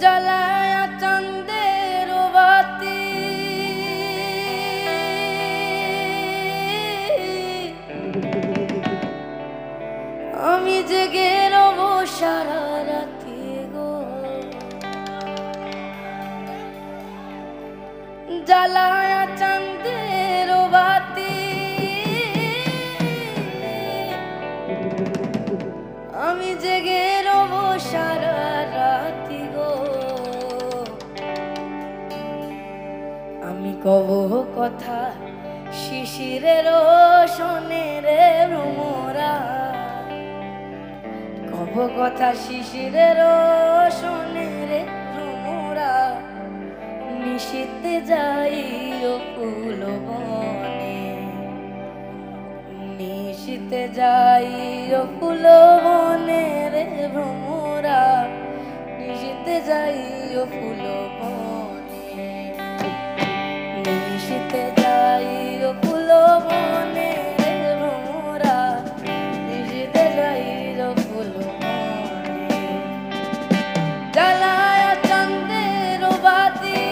জ্বালায়া চাঁদের বাতি আমি জেগে রব সারা রাতি গো জ্বালায়া চাঁদের বাতি আমি জেগে রব সারা রাতি গো আমি কব কথা শিশিরের শোনে রে ভ্রমরা কব কথা শিশিরের শোনে রে ভ্রমরা নিশীতে যাই ও ফুল বনে নিশীতে যাই ও ফুল বনে রে ভ্রমরা নিশীতে যাই ও ফুল বনে নিশীতে যাই ও ফুল বনে রে ভ্রমরা নিশীতে যাই ও ফুল বনে জ্বালায়া চাঁদের বাতি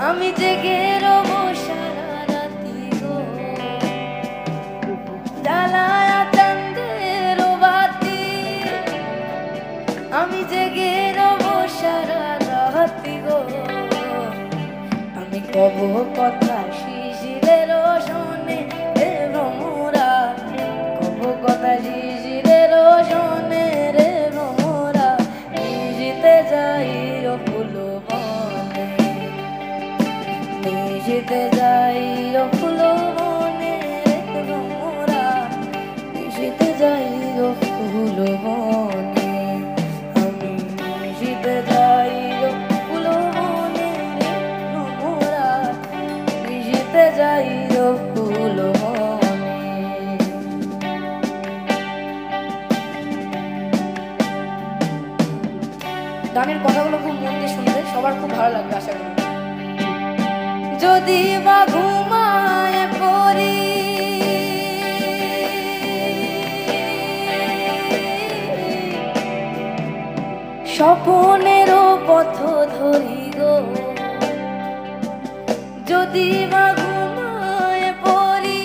আমি জেগে রব সারা রাতি গো জ্বালায়া চাঁদের বাতি আমি জেগে রব সারা রাতি গো আমি কব কথা শিশিরের শোনে রে ভ্রমরা কব কথা শিশিরের শোনে রে ভ্রমরা নিশীতে যাই ও ফুল বনে নিশীতে যাই ও ফুল বনে রে ভ্রমরা নিশীতে যাই ও ফুল বনে আমি নিশীতে যাই ও ফুল বনে রে ভ্রমরা নিশীতে যাই ও ফুল বনে গানের কথাগুলো খুব মন দিয়ে শুনবে সবার খুব ভালো লাগবে আশা করি যদি বা ঘুমায় পড়ি স্বপনেরও পথ ধরি গো যদি বা ঘুমায় পড়ি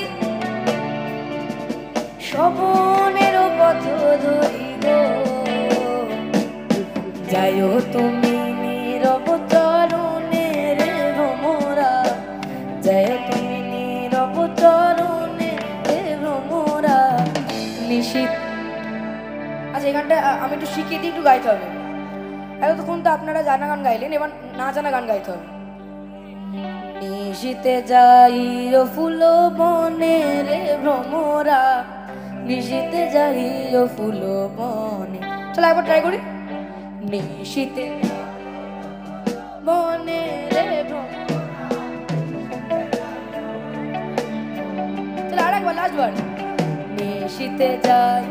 স্বপনেরও পথ ধরি গো যাইও তুমি নীরব চরণে রে ভ্রমরা যাইও তুমি নীরব চরণে রে ভ্রমরা নিশীত আচ্ছা এই গানটা আমি একটু শিখিয়ে দিই একটু গাইতে হবে এতক্ষণ তো আপনারা জানা গান গাইলেন এবার না জানা গান গাইতে হবে নিশীতে যাই ও ফুল বনে রে ভ্রমরা নিশীতে যাই ও ফুল বনে চলো একবার ট্রাই করি নিশীতে বনে রে ভ্রমরা চলো আরেকবার লাস্ট বার নিশীতে যাই